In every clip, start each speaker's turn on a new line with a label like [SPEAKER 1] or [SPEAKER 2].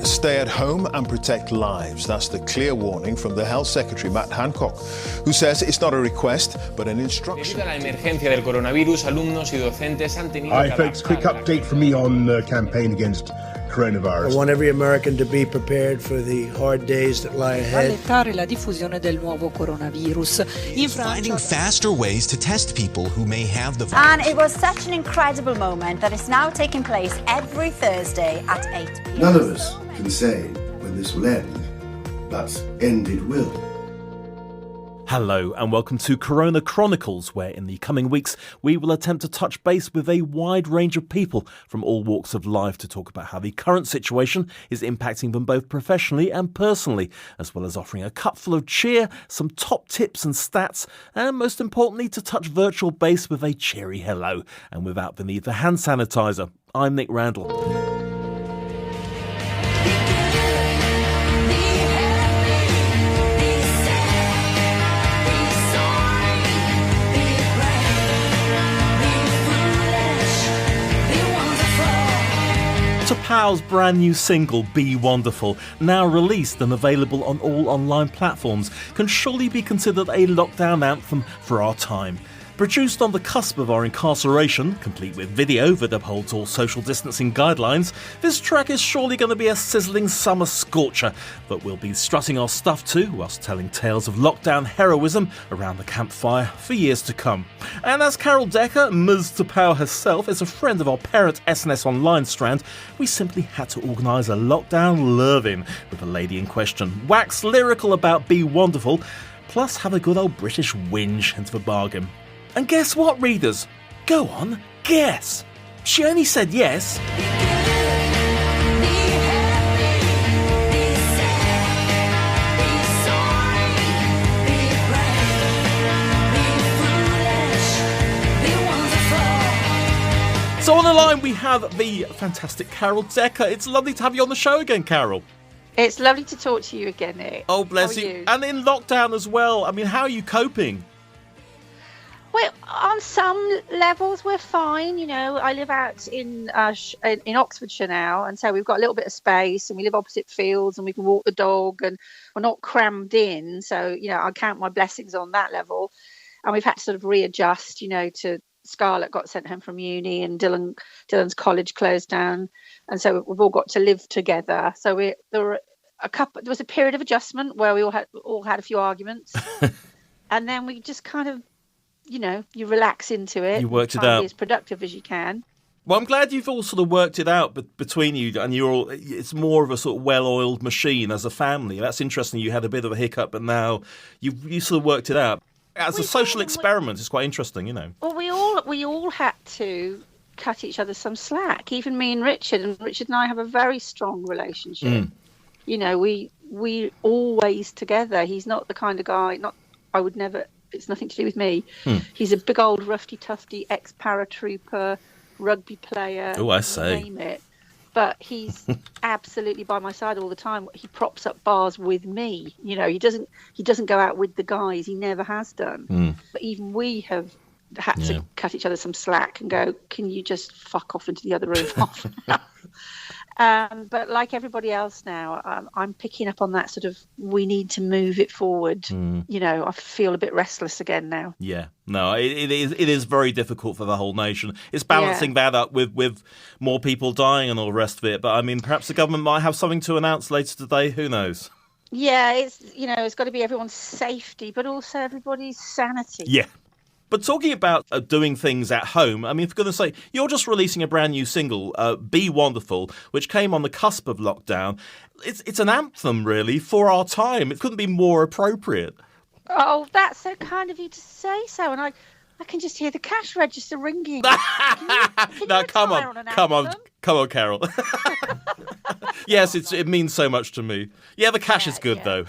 [SPEAKER 1] Stay at home and protect lives. That's the clear warning from the Health Secretary, Matt Hancock, who says it's not a request, but an instruction.
[SPEAKER 2] Debido a la emergencia del coronavirus, alumnos y docentes han tenido
[SPEAKER 3] Hi folks, quick update from me on the campaign against coronavirus.
[SPEAKER 4] I want every American to be prepared for the hard days that lie ahead.
[SPEAKER 5] Rallentare la diffusione del nuovo coronavirus. In
[SPEAKER 6] finding faster ways to test people who may have the
[SPEAKER 7] virus. And it was such an incredible moment that is now taking place every Thursday at 8 p.m.
[SPEAKER 8] None of us can say when this will end, but end it will.
[SPEAKER 9] Hello and welcome to Corona Chronicles, where in the coming weeks we will attempt to touch base with a wide range of people from all walks of life to talk about how the current situation is impacting them both professionally and personally, as well as offering a cupful of cheer, some top tips and stats, and most importantly to touch virtual base with a cheery hello and without the need for hand sanitiser. I'm Nick Randall. Powell's brand new single, Be Wonderful, now released and available on all online platforms, can surely be considered a lockdown anthem for our time. Produced on the cusp of our incarceration, complete with video that upholds all social distancing guidelines, this track is surely going to be a sizzling summer scorcher that we'll be strutting our stuff to whilst telling tales of lockdown heroism around the campfire for years to come. And as Carol Decker, Ms. Tapau herself, is a friend of our parent SNS Online strand, we simply had to organise a lockdown love-in with the lady in question, wax lyrical about Be Wonderful, plus have a good old British whinge into the bargain. And guess what, readers? Go on, guess. She only said yes. So on the line we have the fantastic Carol Decker. It's lovely to have you on the show again, Carol.
[SPEAKER 10] It's lovely to talk to you again, Nick.
[SPEAKER 9] Oh, bless you. And in lockdown as well. I mean, how are you coping?
[SPEAKER 10] Well, on some levels, we're fine. You know, I live out in Oxfordshire now, and so we've got a little bit of space, and we live opposite fields, and we can walk the dog, and we're not crammed in. So, you know, I count my blessings on that level. And we've had to sort of readjust, you know, to Scarlett got sent home from uni, and Dylan's college closed down, and so we've all got to live together. So there was a period of adjustment where we all had a few arguments, and then we just kind of, you know, you relax into it.
[SPEAKER 9] You worked it out.
[SPEAKER 10] Be as productive as you can.
[SPEAKER 9] Well, I'm glad you've all sort of worked it out between you, and it's more of a sort of well-oiled machine as a family. That's interesting. You had a bit of a hiccup, but now you sort of worked it out. As a social experiment, it's quite interesting, you know. Well,
[SPEAKER 10] we all had to cut each other some slack. Even me and Richard and I have a very strong relationship. You know, we always together. He's not the kind of guy. I would never. It's nothing to do with me. He's a big old roughy-tufty ex-paratrooper, rugby player.
[SPEAKER 9] Oh, I say.
[SPEAKER 10] Name it. But he's absolutely by my side all the time. He props up bars with me. You know, he doesn't go out with the guys. He never has done. But even we have had to cut each other some slack and go, can you just fuck off into the other room? But like everybody else now, I'm picking up on that sort of, we need to move it forward. You know, I feel a bit restless again now.
[SPEAKER 9] Yeah, no, it is very difficult for the whole nation. It's balancing that up with more people dying and all the rest of it. But I mean, perhaps the government might have something to announce later today. Who knows?
[SPEAKER 10] Yeah, it's got to be everyone's safety, but also everybody's sanity.
[SPEAKER 9] Yeah. But talking about doing things at home, I mean, for goodness sake, you're just releasing a brand new single, Be Wonderful, which came on the cusp of lockdown. It's an anthem, really, for our time. It couldn't be more appropriate.
[SPEAKER 10] Oh, that's so kind of you to say so. And I can just hear the cash register ringing.
[SPEAKER 9] No, come on, Carol. Yes, it means so much to me. Yeah, the cash is good though.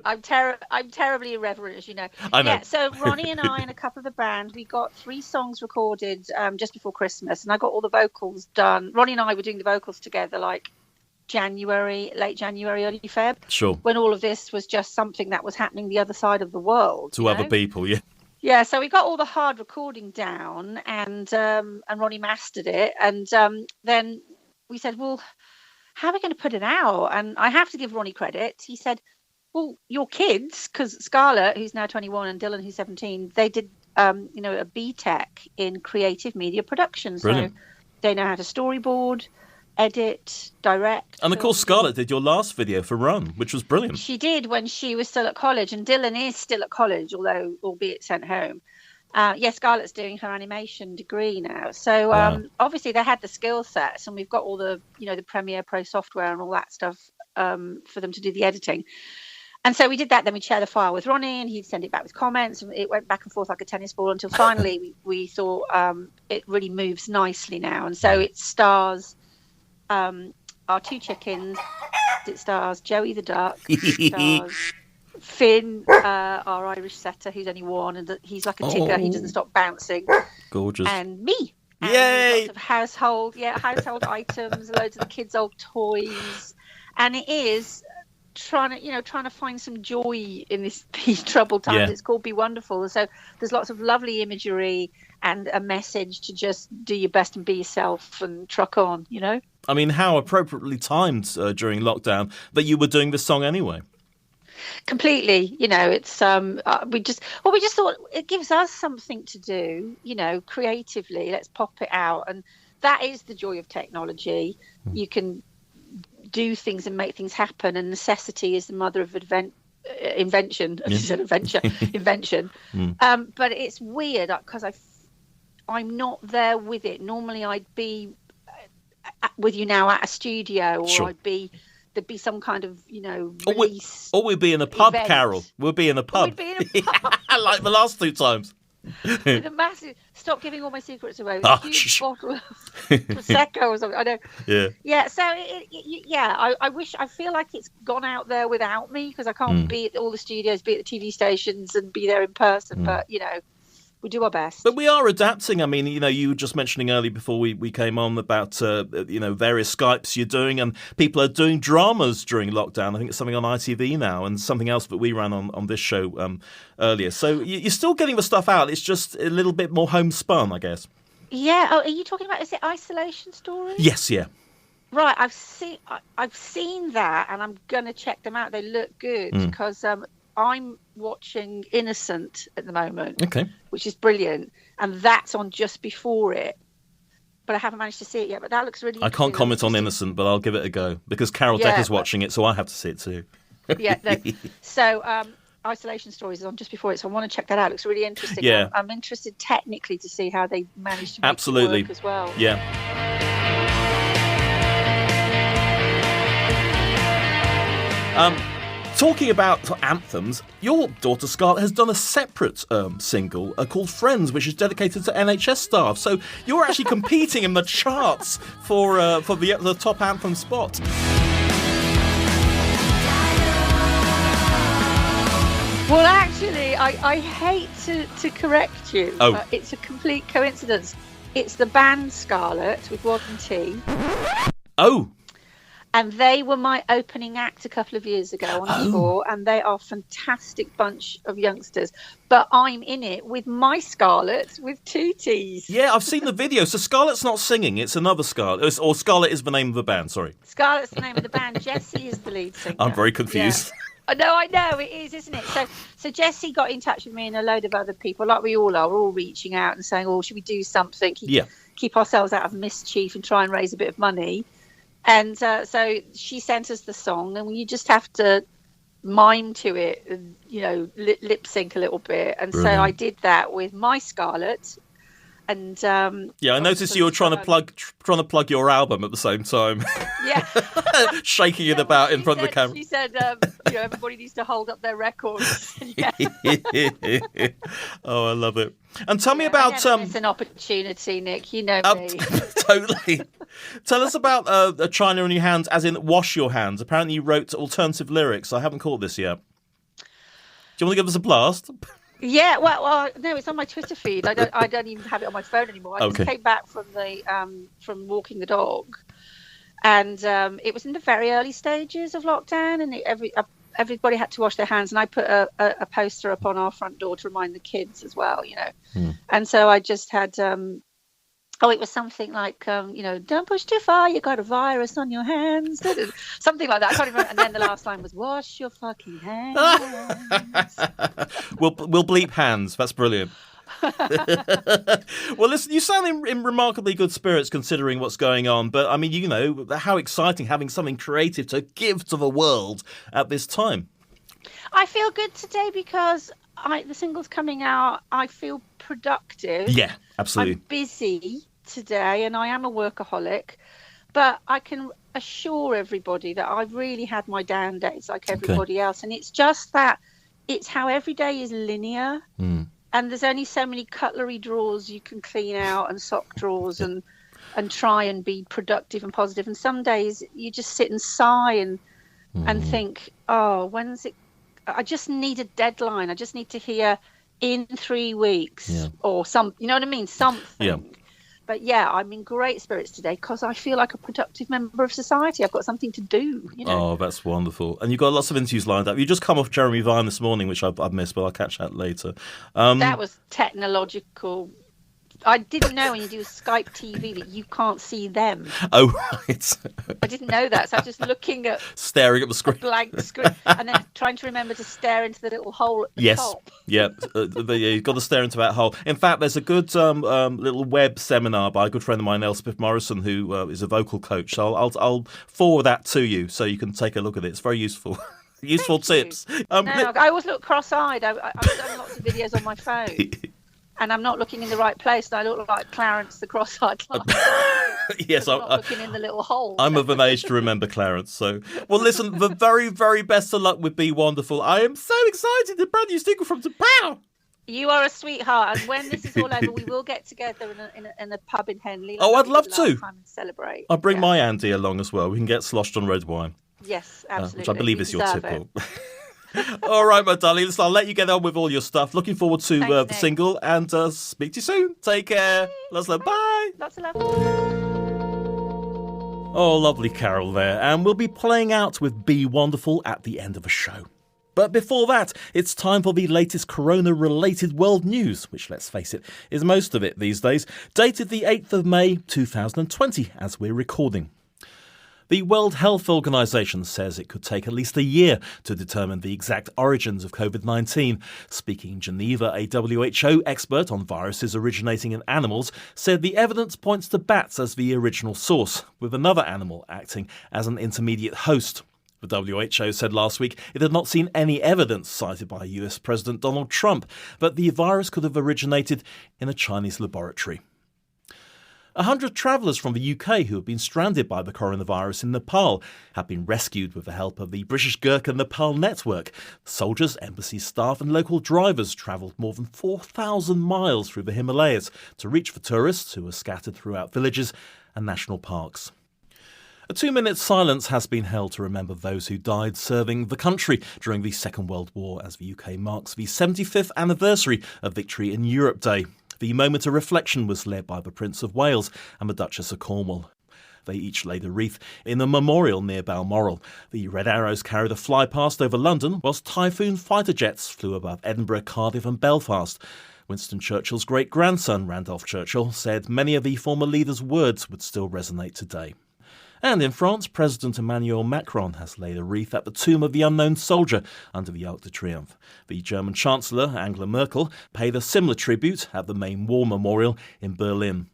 [SPEAKER 10] I'm terribly irreverent, as you know.
[SPEAKER 9] I know.
[SPEAKER 10] Yeah, so Ronnie and I and a couple of the band, we got 3 songs recorded just before Christmas, and I got all the vocals done. Ronnie and I were doing the vocals together like late January, early Feb.
[SPEAKER 9] Sure.
[SPEAKER 10] When all of this was just something that was happening the other side of the world.
[SPEAKER 9] To other people, yeah.
[SPEAKER 10] Yeah, so we got all the hard recording down, and Ronnie mastered it, and then we said, well, how are we going to put it out? And I have to give Ronnie credit. He said, well, your kids, because Scarlett, who's now 21, and Dylan, who's 17, they did, a BTEC in creative media production.
[SPEAKER 9] Brilliant.
[SPEAKER 10] So they know how to storyboard, edit, direct.
[SPEAKER 9] And of course, Scarlett did your last video for Run, which was brilliant.
[SPEAKER 10] She did when she was still at college, and Dylan is still at college, although albeit sent home. Scarlett's doing her animation degree now. So obviously they had the skill sets, and we've got all the, the Premiere Pro software and all that stuff for them to do the editing. And so we did that. Then we'd share the file with Ronnie, and he'd send it back with comments, and it went back and forth like a tennis ball until finally we thought it really moves nicely now. And so it stars our two chickens. It stars Joey the duck. It stars Finn, our Irish setter, who's only one, and he's like a ticker. He doesn't stop bouncing.
[SPEAKER 9] Gorgeous.
[SPEAKER 10] And me. And
[SPEAKER 9] yay!
[SPEAKER 10] Lots of household items, loads of the kids' old toys, and it is trying to find some joy in these troubled times.
[SPEAKER 9] Yeah.
[SPEAKER 10] It's called Be Wonderful. So there's lots of lovely imagery and a message to just do your best and be yourself and truck on.
[SPEAKER 9] I mean, how appropriately timed during lockdown that you were doing this song anyway.
[SPEAKER 10] Completely. It's we just thought it gives us something to do, creatively. Let's pop it out, and that is the joy of technology. You can do things and make things happen, and necessity is the mother of invention. I said adventure, invention. But it's weird because I'm not there with it. Normally, I'd be with you now at a studio, or
[SPEAKER 9] Sure.
[SPEAKER 10] there'd be some kind of, release.
[SPEAKER 9] Or we'd be in a pub,
[SPEAKER 10] event.
[SPEAKER 9] Carol. We'll be in a pub.
[SPEAKER 10] We'd be in a pub.
[SPEAKER 9] Like the last two times.
[SPEAKER 10] With a massive, stop giving all my secrets away, with
[SPEAKER 9] Oh,
[SPEAKER 10] a huge bottle of Prosecco or something. I know.
[SPEAKER 9] Yeah.
[SPEAKER 10] Yeah, so, I feel like it's gone out there without me, because I can't be at all the studios, be at the TV stations and be there in person. But, we do our best.
[SPEAKER 9] But we are adapting. I mean, you were just mentioning earlier before we came on about, various Skypes you're doing, and people are doing dramas during lockdown. I think it's something on ITV now, and something else that we ran on this show earlier. So you're still getting the stuff out. It's just a little bit more homespun, I guess. Yeah.
[SPEAKER 10] Oh, are you talking about, is it Isolation Stories?
[SPEAKER 9] Yes, yeah.
[SPEAKER 10] Right, I've seen that, and I'm going to check them out. They look good, because I'm watching Innocent at the moment, which is brilliant, and that's on just before it. But I haven't managed to see it yet. But that looks really.
[SPEAKER 9] I can't comment on Innocent, but I'll give it a go because Carol Decker's watching it, so I have to see it too.
[SPEAKER 10] Yeah. No. So Isolation Stories is on just before it, so I want to check that out. It looks really interesting.
[SPEAKER 9] Yeah.
[SPEAKER 10] I'm interested technically to see how they managed to make
[SPEAKER 9] Absolutely.
[SPEAKER 10] it work as well.
[SPEAKER 9] Yeah. Talking about anthems, your daughter Scarlett has done a separate single called Friends, which is dedicated to NHS staff. So you're actually competing in the charts for the top anthem spot.
[SPEAKER 10] Well, actually, I hate to correct you, but it's a complete coincidence. It's the band Scarlett with Wadden T.
[SPEAKER 9] Oh.
[SPEAKER 10] And they were my opening act a couple of years ago on tour, and they are a fantastic bunch of youngsters. But I'm in it with my Scarlett with two T's.
[SPEAKER 9] Yeah, I've seen the video. So Scarlett's not singing; it's another Scarlett, or Scarlett is the name of the band. Sorry,
[SPEAKER 10] Scarlett's the name of the band. Jessie is the lead singer.
[SPEAKER 9] I'm very confused.
[SPEAKER 10] Yeah. I know it is, isn't it? So Jessie got in touch with me and a load of other people, like we all are. We're all reaching out and saying, "Oh, should we do something? Keep ourselves out of mischief and try and raise a bit of money." And so she sent us the song, and you just have to mime to it, and, lip sync a little bit. And
[SPEAKER 9] Brilliant.
[SPEAKER 10] So I did that with my Scarlett. And
[SPEAKER 9] I noticed you were trying to plug your album at the same time.
[SPEAKER 10] Yeah,
[SPEAKER 9] shaking it about in front of the camera.
[SPEAKER 10] She said, everybody needs to hold up their records.
[SPEAKER 9] Oh, I love it. And tell me about
[SPEAKER 10] it's an opportunity, Nick. You know me.
[SPEAKER 9] Totally. Tell us about China on Your Hands, as in wash your hands. Apparently, you wrote alternative lyrics. I haven't caught this yet. Do you want to give us a blast?
[SPEAKER 10] Yeah, well, no, it's on my Twitter feed. I don't even have it on my phone anymore. I just came back from from walking the dog, and it was in the very early stages of lockdown, and everybody had to wash their hands, and I put a poster up on our front door to remind the kids as well, And so I just had Oh, it was something like, don't push too far, you got a virus on your hands. Something like that. I can't remember. And then the last line was, wash your fucking hands.
[SPEAKER 9] We'll bleep hands. That's brilliant. Well, listen, you sound in remarkably good spirits considering what's going on. But, I mean, how exciting having something creative to give to the world at this time.
[SPEAKER 10] I feel good today because the single's coming out. I feel productive.
[SPEAKER 9] Yeah, absolutely.
[SPEAKER 10] I'm busy today and I am a workaholic, but I can assure everybody that I've really had my down days like everybody else. And it's just that it's how every day is linear and there's only so many cutlery drawers you can clean out and sock drawers and try and be productive and positive. And some days you just sit and sigh and think, oh, when's it? I just need a deadline. I just need to hear in 3 weeks or you know what I mean? Something.
[SPEAKER 9] Yeah.
[SPEAKER 10] But yeah, I'm in great spirits today because I feel like a productive member of society. I've got something to do.
[SPEAKER 9] Oh, that's wonderful. And you've got lots of interviews lined up. You just come off Jeremy Vine this morning, which I've missed, but I'll catch that later.
[SPEAKER 10] That was technological. I didn't know when you do Skype TV that you can't see them.
[SPEAKER 9] Oh, right.
[SPEAKER 10] I didn't know that. So I was just
[SPEAKER 9] staring at the screen.
[SPEAKER 10] A blank screen and then trying to remember to stare into the little hole at the top.
[SPEAKER 9] Yeah, you've got to stare into that hole. In fact, there's a good little web seminar by a good friend of mine, Elspeth Morrison, who is a vocal coach. So I'll forward that to you so you can take a look at it. It's very useful. Useful tips.
[SPEAKER 10] I always look cross-eyed. I've done lots of videos on my phone. And I'm not looking in the right place, and I look like Clarence, the cross-eyed client.
[SPEAKER 9] Yes,
[SPEAKER 10] I'm not looking in the little hole.
[SPEAKER 9] I'm of an age to remember Clarence. So, well, listen, the very, very best of luck with Be Wonderful. I am so excited. The brand new single from Pow.
[SPEAKER 10] You are a sweetheart, and when this is all over, we will get together in a pub in Henley.
[SPEAKER 9] Oh, I'd love to.
[SPEAKER 10] And celebrate.
[SPEAKER 9] I'll bring my Andy along as well. We can get sloshed on red wine.
[SPEAKER 10] Yes, absolutely.
[SPEAKER 9] Which I believe is your typical. All right, my darling. Listen, I'll let you get on with all your stuff. Looking forward to the single and speak to you soon. Take care. Lots of love. Bye.
[SPEAKER 10] Lots of love.
[SPEAKER 9] Oh, lovely Carol there. And we'll be playing out with Be Wonderful at the end of the show. But before that, it's time for the latest corona-related world news, which, let's face it, is most of it these days, dated the 8th of May 2020 as we're recording. The World Health Organization says it could take at least a year to determine the exact origins of COVID-19. Speaking in Geneva, a WHO expert on viruses originating in animals said the evidence points to bats as the original source, with another animal acting as an intermediate host. The WHO said last week it had not seen any evidence cited by US President Donald Trump, but the virus could have originated in a Chinese laboratory. 100 travellers from the UK who have been stranded by the coronavirus in Nepal have been rescued with the help of the British Gurkha Nepal Network. Soldiers, embassy staff and local drivers travelled more than 4,000 miles through the Himalayas to reach the tourists who were scattered throughout villages and national parks. A 2-minute silence has been held to remember those who died serving the country during the Second World War as the UK marks the 75th anniversary of Victory in Europe Day. The moment of reflection was led by the Prince of Wales and the Duchess of Cornwall. They each laid a wreath in a memorial near Balmoral. The Red Arrows carried a fly-past over London, whilst Typhoon fighter jets flew above Edinburgh, Cardiff and Belfast. Winston Churchill's great-grandson, Randolph Churchill, said many of the former leader's words would still resonate today. And in France, President Emmanuel Macron has laid a wreath at the tomb of the unknown soldier under the Arc de Triomphe. The German Chancellor, Angela Merkel, paid a similar tribute at the main war memorial in Berlin.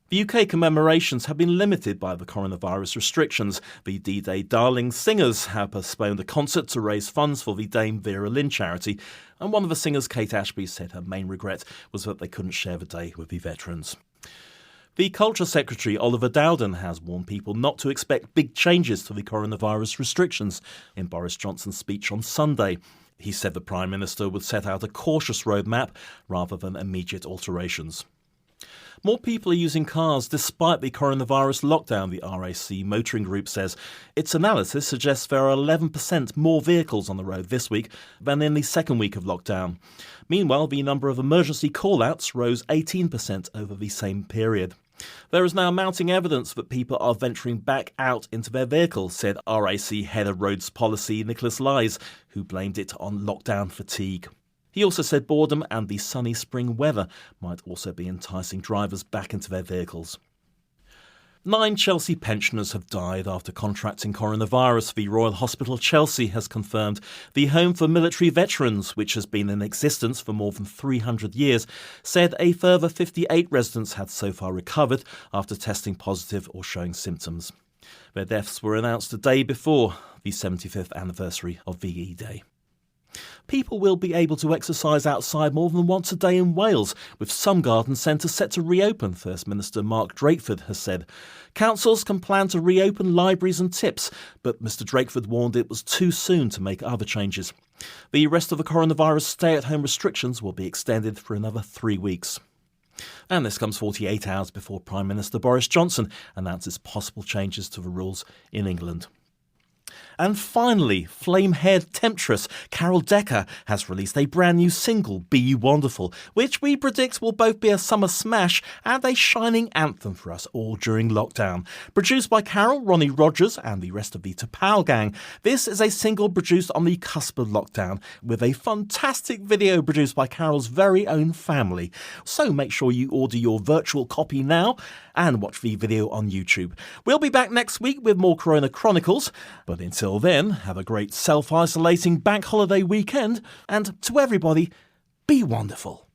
[SPEAKER 9] The UK commemorations have been limited by the coronavirus restrictions. The D-Day Darling Singers have postponed a concert to raise funds for the Dame Vera Lynn charity, and one of the singers, Kate Ashby, said her main regret was that they couldn't share the day with the veterans. The Culture Secretary, Oliver Dowden, has warned people not to expect big changes to the coronavirus restrictions in Boris Johnson's speech on Sunday. He said the Prime Minister would set out a cautious roadmap rather than immediate alterations. More people are using cars despite the coronavirus lockdown, the RAC Motoring Group says. Its analysis suggests there are 11% more vehicles on the road this week than in the second week of lockdown. Meanwhile, the number of emergency call-outs rose 18% over the same period. There is now mounting evidence that people are venturing back out into their vehicles, said RAC Head of Roads Policy Nicholas Lyes, who blamed it on lockdown fatigue. He also said boredom and the sunny spring weather might also be enticing drivers back into their vehicles. 9 Chelsea pensioners have died after contracting coronavirus, the Royal Hospital Chelsea has confirmed. The Home for Military Veterans, which has been in existence for more than 300 years, said a further 58 residents had so far recovered after testing positive or showing symptoms. Their deaths were announced a day before the 75th anniversary of VE Day. People will be able to exercise outside more than once a day in Wales, with some garden centres set to reopen, First Minister Mark Drakeford has said. Councils can plan to reopen libraries and tips, but Mr Drakeford warned it was too soon to make other changes. The rest of the coronavirus stay-at-home restrictions will be extended for another 3 weeks. And this comes 48 hours before Prime Minister Boris Johnson announces possible changes to the rules in England. And finally, flame-haired temptress Carol Decker has released a brand new single, Be You Wonderful, which we predict will both be a summer smash and a shining anthem for us all during lockdown. Produced by Carol, Ronnie Rogers and the rest of the Tapao gang, this is a single produced on the cusp of lockdown with a fantastic video produced by Carol's very own family. So make sure you order your virtual copy now and watch the video on YouTube. We'll be back next week with more Corona Chronicles, but until then, have a great self-isolating bank holiday weekend, and to everybody, be wonderful.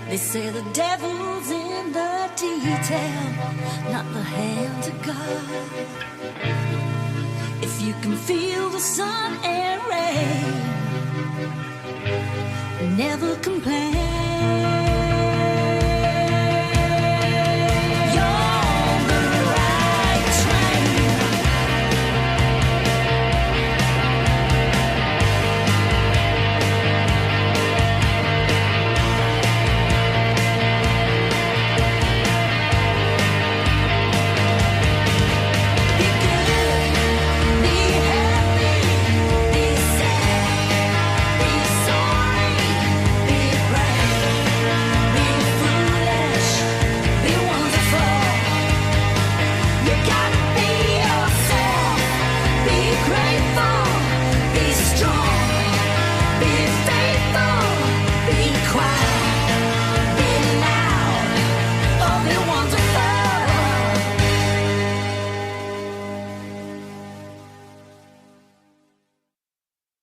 [SPEAKER 11] They say the devil's in the detail, not the hand of God. If you can feel the sun and rain, never complain.